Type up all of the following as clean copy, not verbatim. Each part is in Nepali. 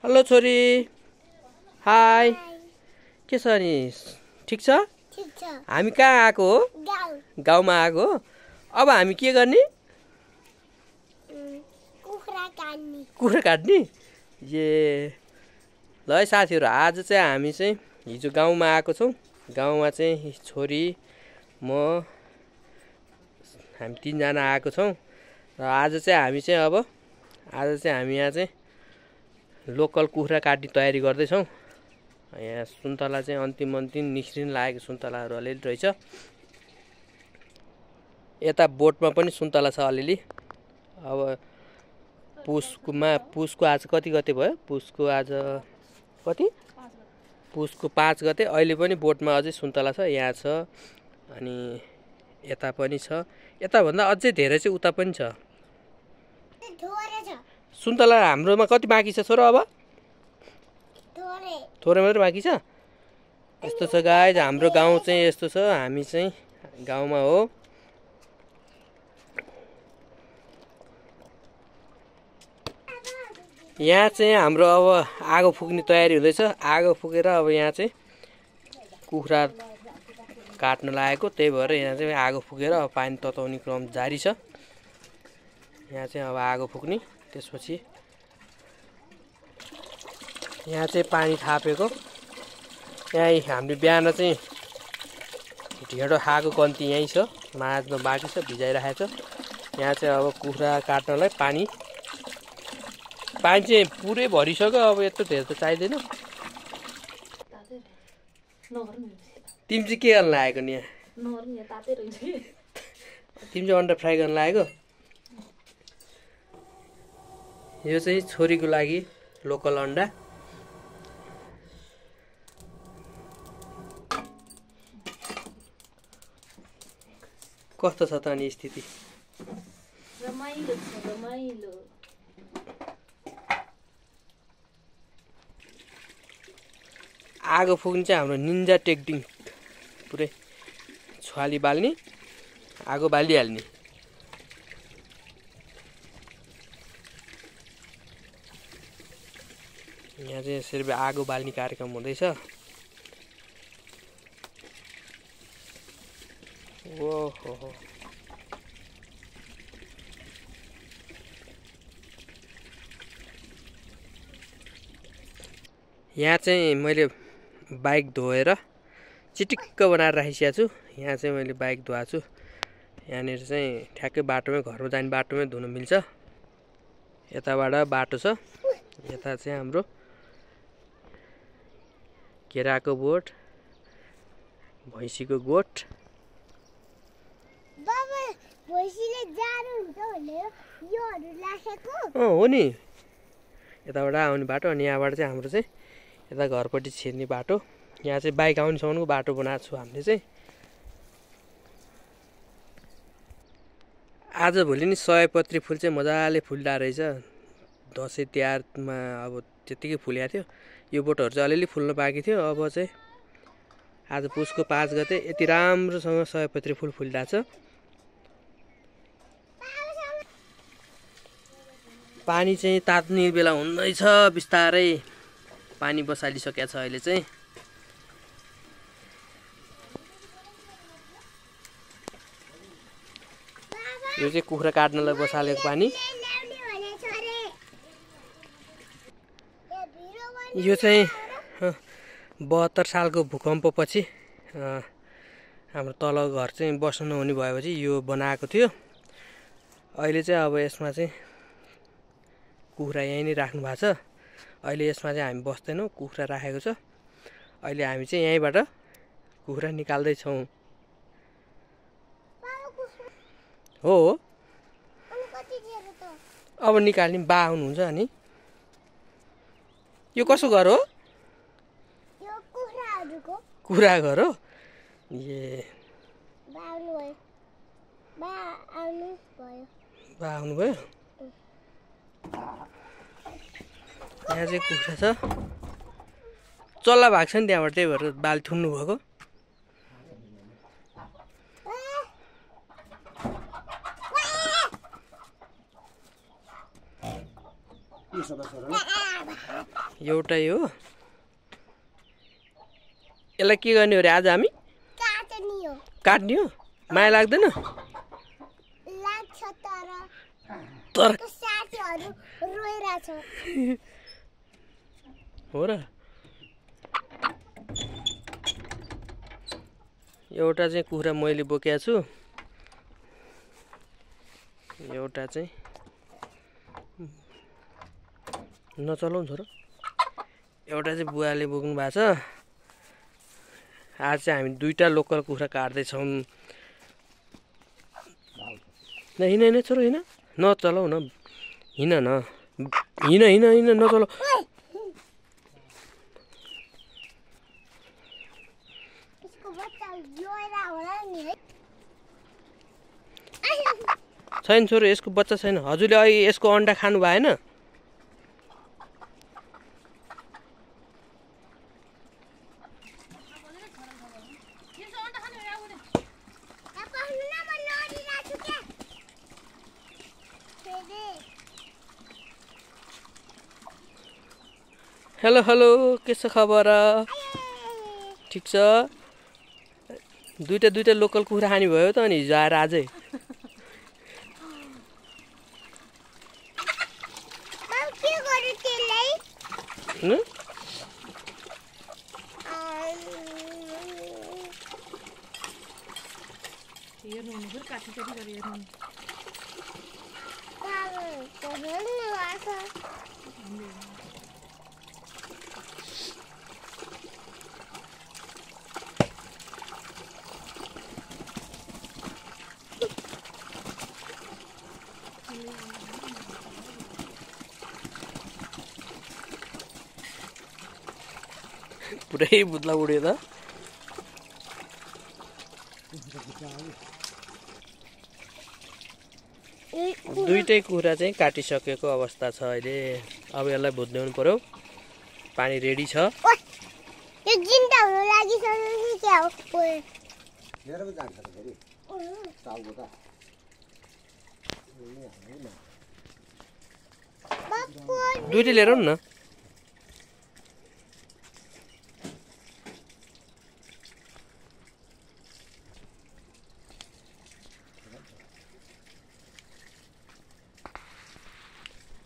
हेलो छोरी। हाई। के छ नि? ठिक छ? ठीक छ। हामी कहाँ आएको हो? गाउँमा आएको हो। अब हामी के गर्ने? कुखुरा काट्ने? ल है साथीहरू, आज चाहिँ हामी चाहिँ हिजो गाउँमा आएको छौँ। गाउँमा चाहिँ छोरी म हामी तीनजना आएको छौँ र आज चाहिँ हामी यहाँ चाहिँ लोकल कुखुरा काट्ने तयारी गर्दैछौँ। यहाँ सुन्तला चाहिँ अन्तिम निस्रिन लागेको सुन्तलाहरू अलिअलि रहेछ। यता बोटमा पनि सुन्तला छ अलिअलि। अब पुसको आज कति गते भयो? पुसको आज कति? पुसको 5 गते। अहिले पनि बोटमा अझै सुन्तला छ, यहाँ छ अनि यता पनि छ। यताभन्दा अझै धेरै चाहिँ उता पनि छ। सुन्तला हाम्रोमा कति बाँकी छ छोरा? अब थोरै मात्रै बाँकी छ। यस्तो छ गाइज, हाम्रो गाउँ चाहिँ यस्तो छ। हामी चाहिँ गाउँमा हो। यहाँ चाहिँ हाम्रो अब आगो फुक्ने तयारी हुँदैछ। आगो फुकेर अब यहाँ चाहिँ कुखुरा काट्न लागेको, त्यही भएर यहाँ चाहिँ आगो फुकेर अब पानी तताउने क्रम जारी छ। यहाँ चाहिँ अब आगो फुक्ने, त्यसपछि यहाँ चाहिँ पानी थापेको। यहाँ हामीले बिहान चाहिँ ढेँडो खाएको कन्ती यहीँ छ, माझ्न बाँकी छ, भिजाइराखेको छ। यहाँ चाहिँ अब कुखुरा काट्नलाई पानी चाहिँ पुरै भरिसक्यो। अब यत्रो धेरै त चाहिँदैन। तिमी चाहिँ के गर्न लागेको नि? यहाँ तिमी चाहिँ अन्डा फ्राई गर्न लागेको? यो चाहिँ छोरीको लागि लोकल अन्डा। कस्तो छ त अनि स्थिति? रमाइलो। आगो फुक्ने चाहिँ हाम्रो निन्जा टेक्निक। पुरै छुवाली बाल्ने, आगो बालिहाल्ने। यहाँ चाहिँ यसरी आगो बाल्ने कार्यक्रम हुँदैछ। ओहो, यहाँ चाहिँ मैले बाइक धोएर चिटिक्क बनाएर राखिसकेको छु। यहाँ चाहिँ मैले बाइक धुवाएको छु। यहाँनिर चाहिँ ठ्याक्कै बाटोमै, घरमा जाने बाटोमै धुन मिल्छ। यताबाट बाटो छ। यता चाहिँ हाम्रो केराको बोट, भैँसीको गोठ। हो नि, यताबाट आउने बाटो। अनि यहाँबाट चाहिँ हाम्रो चाहिँ यता घरपट्टि छिर्ने बाटो। यहाँ चाहिँ बाइक आउनेसम्मको बाटो बनाएको छु हामीले चाहिँ। आजभोलि नि सयपत्री फुल चाहिँ मजाले फुल्दा रहेछ। दसैँ तिहारमा अब त्यत्तिकै फुलेको थियो। यो बोटहरू चाहिँ अलिअलि फुल्न बाँकी थियो। अब चाहिँ आज पुसको 5 गते यति राम्रोसँग सयपत्री फुल फुलिरहेको छ। पानी चाहिँ तात्ने बेला हुँदैछ। बिस्तारै पानी बसालिसकेको छ अहिले चाहिँ। यो चाहिँ कुखुरा काट्नलाई बसालेको पानी। यो चाहिँ 72 सालको भूकम्पपछि हाम्रो तल घर चाहिँ बस्न नहुने भएपछि यो बनाएको थियो। अहिले चाहिँ अब यसमा चाहिँ कुखुरा यहीँ नै राख्नु भएको छ। अहिले यसमा चाहिँ हामी बस्दैनौँ, कुखुरा राखेको छ। अहिले हामी चाहिँ यहीँबाट कुखुरा निकाल्दैछौँ। हो, अब निकाल्ने बा आउनुहुन्छ अनि। यो कसो घर हो? कुखुरा घर हो। बा आउनुभयो। यहाँ चाहिँ कुखुरा छ। चल्ला भएको छ नि त्यहाँबाट, त्यही भएर बाल थुन्नु भएको। एउटै हो। यसलाई के गर्ने हो रे आज हामी? काट्ने हो। माया लाग्दैन? तर हो र। एउटा चाहिँ कुखुरा मैले बोकेको छु, एउटा चाहिँ नचलाउनु छोरो। एउटा चाहिँ बुवाले बोक्नु भएको छ। आज चाहिँ हामी दुईटा लोकल कुखुरा काट्दैछौँ। हिँड हिँड छोरो हिँड, नचलाउ न, हिँड न, हिँड हिँड हिँड नचलाउ। छैन छोरो, यसको बच्चा छैन। हजुरले अहिले यसको अन्डा खानु भएन? हेलो हेलो, के छ खबर? ठिक छ। दुईटा लोकल कुखुरा खाने भयो त अनि हिजो आएर आजै। पुरै बुद्ला उड्यो त। दुईटै कुखुरा चाहिँ काटिसकेको अवस्था छ अहिले। अब यसलाई भुत्ल्याउनु पर्यो। पानी रेडी छ। दुईटै लिएर आउनु न।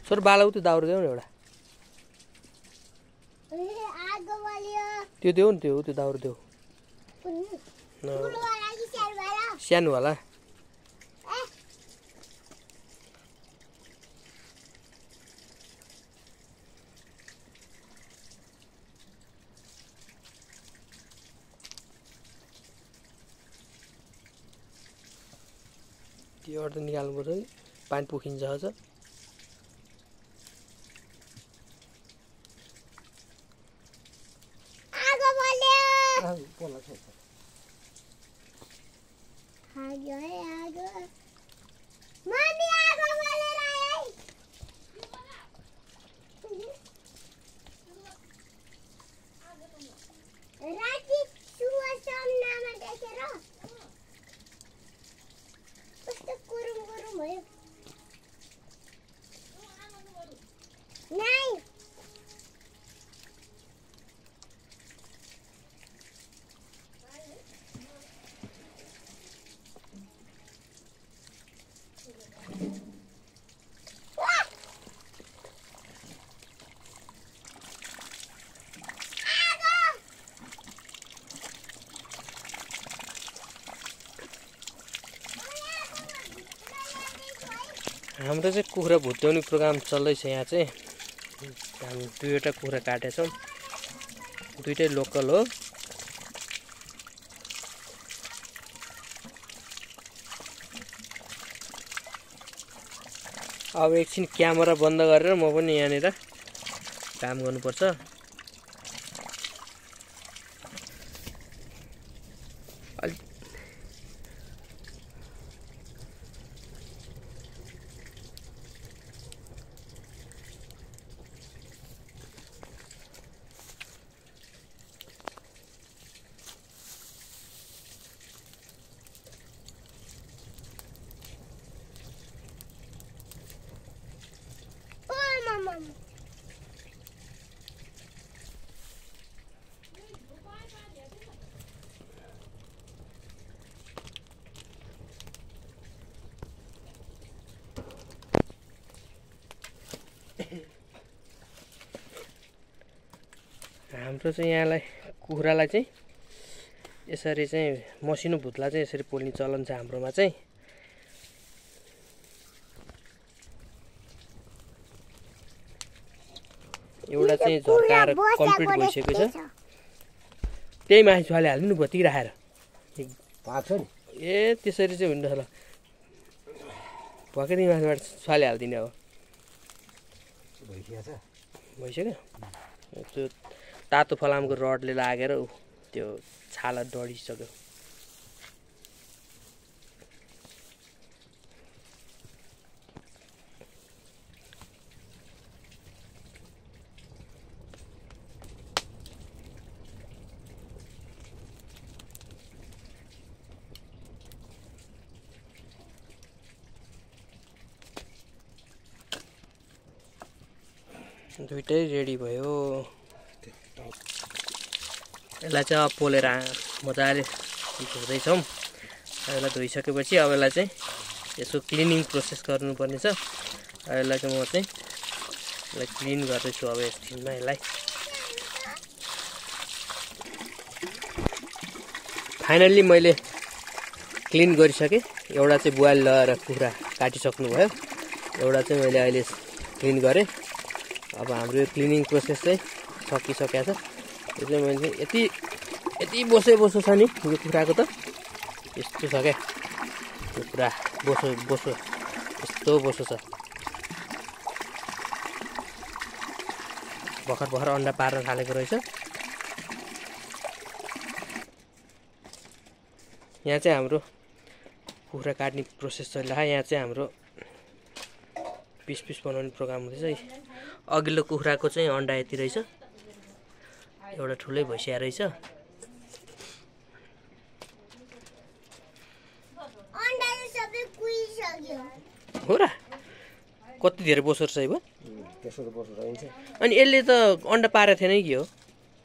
सर बाला उति दाउरो देऊ न एउटा। त्यो देऊ नि, त्यो दाउरो देऊ। सानो होला। त्यो अर्थ निकाल्नु पर्छ नि, पानी पोखिन्छ अझ। हाम्रो चाहिँ कुखुरा भुत्याउने प्रोग्राम चल्दैछ यहाँ चाहिँ। हामी दुईवटा कुखुरा काटेछौँ, दुईटै लोकल हो। अब एकछिन क्यामेरा बन्द गरेर म पनि यहाँनिर काम गर्नुपर्छ। हाम्रो चाहिँ यहाँलाई कुखुरालाई चाहिँ यसरी चाहिँ मसिनो भुत्ला चाहिँ यसरी पोल्ने चलन छ हाम्रोमा चाहिँ। एउटा चाहिँ झर्काएर कम्प्लिट भइसकेको छ, त्यही माथि छुवाले हालिदिनु भत्ती राखेर पाक्छ नि। ए त्यसरी चाहिँ हुन्छ होला, भएकै माथिबाट छुवाले हालिदिने अब। भइसक्यो त्यो तातो फलामको रडले लागेर त्यो छाला डढिसक्यो। दुइटै रेडी भयो। यसलाई चाहिँ अब पोलेर मजाले धुँदैछौँ। यसलाई धोइसकेपछि अब यसलाई चाहिँ यसको क्लिनिङ प्रोसेस गर्नुपर्ने छ। यसलाई चाहिँ म चाहिँ यसलाई क्लिन गर्दैछु अब एकछिनमा। यसलाई फाइनल्ली मैले क्लिन गरिसकेँ। एउटा चाहिँ बोइल लगाएर कुखुरा काटिसक्नु भयो, एउटा चाहिँ मैले अहिले क्लिन गरेँ। अब हाम्रो यो क्लिनिङ प्रोसेस चाहिँ सकिसकेको छ। यो चाहिँ मैले यति बोसो छ नि यो कुखुराको त, यस्तो छ क्या यो पुरा बोसो यस्तो बोसो छ। भर्खर अन्डा पार्न थालेको रहेछ। यहाँ चाहिँ हाम्रो कुखुरा काट्ने प्रोसेस चलिरहेको। यहाँ चाहिँ हाम्रो पिस बनाउने प्रोग्राम हुँदैछ। अघिल्लो कुखुराको चाहिँ अन्डा यति रहेछ, एउटा ठुलै भइसकेको रहेछ। हो र, कति धेरै बोसो रहेछ भयो। अनि यसले त अन्डा पारेको थिएन कि हो?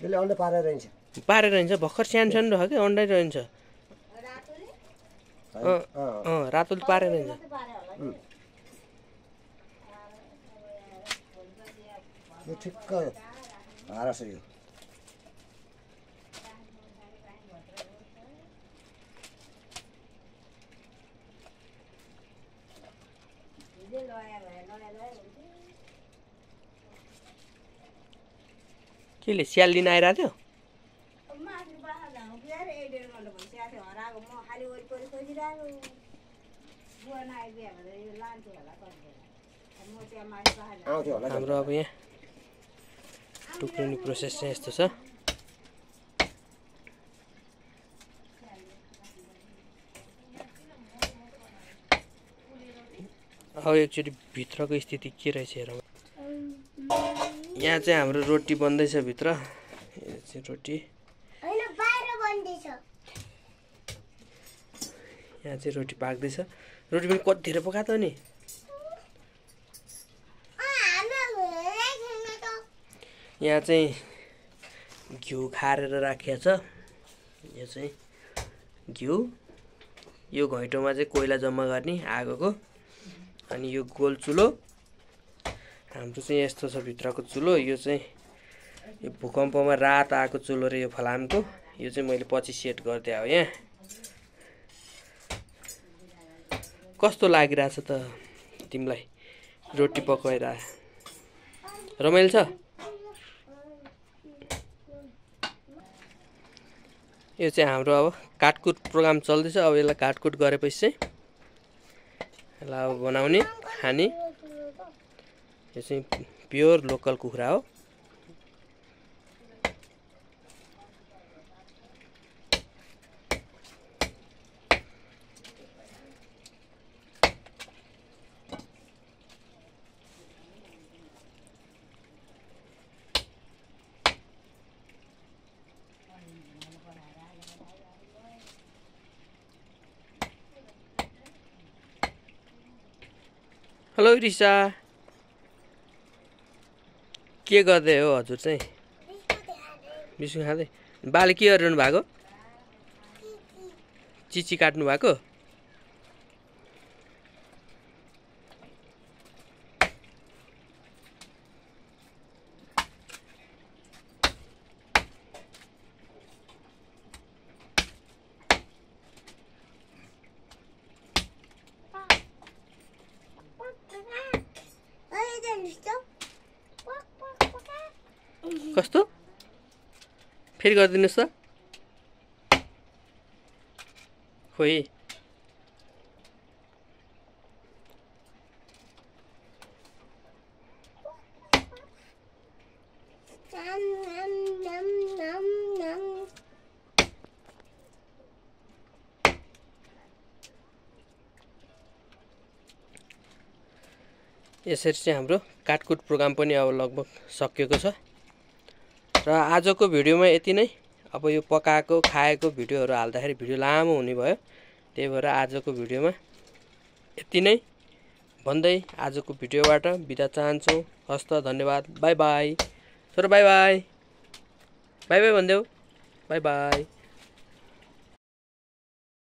यसले अन्डा पारेर रहन्छ, भर्खर सानो रह्यो क्या, अन्डै रहन्छ। रातोले पारेर रहन्छ। यो ठिक्क हारस यो। केले स्याल लिन आइरहेको थियो? हाम्रो अब यहाँ टुक्रिने प्रोसेस चाहिँ यस्तो छ। अब एकचोटि भित्रको स्थिति के रहेछ हेरौँ। यहाँ चाहिँ हाम्रो रोटी बन्दैछ भित्र। यो चाहिँ रोटी यहाँ चाहिँ रोटी पाक्दैछ। रोटी पनि कति धेरै पकाएको नि। यहाँ चाहिँ घिउ खारेर राखिएको छ। यो चाहिँ घिउ, यो घैँटोमा चाहिँ कोइला जम्मा गर्ने आगोको। अनि यो गोल चुलो हाम्रो चाहिँ यस्तो छ भित्रको चुलो। यो चाहिँ यो भूकम्पमा रात आएको चुलो रे यो फलामको। यो चाहिँ मैले पछि सेट गरिदिएँ। अब यहाँ कस्तो लागिरहेछ त तिमीलाई रोटी पकाइरह? रमाइलो छ? यो चाहिँ हाम्रो अब काटकुट प्रोग्राम चल्दैछ। अब यसलाई काटकुट गरेपछि चाहिँ यसलाई अब बनाउने खाने। यो चाहिँ प्योर लोकल कुखुरा हो। हेलो रिसा, के गर्दै हो हजुर चाहिँ? बिस्कुट खाँदै। बाले के गरिरहनु भएको? चिची काट्नु भएको? कस्तो फेरि गरिदिनुहोस् त खोइ यसरी चाहिँ हाम्रो काटकुट प्रोग्राम पनि अब लगभग सकिएको छ र आजको भिडियोमा यति नै। अब यो पकाएको खाएको भिडियोहरू हाल्दाखेरि भिडियो लामो हुने भयो, त्यही भएर आजको भिडियोमा यति नै भन्दै आजको भिडियोबाट बिदा चाहन्छु। हस्त धन्यवाद, बाई बाई। छोरो बाई बाई, बाई बाई भन्देऊ, बाई बाई।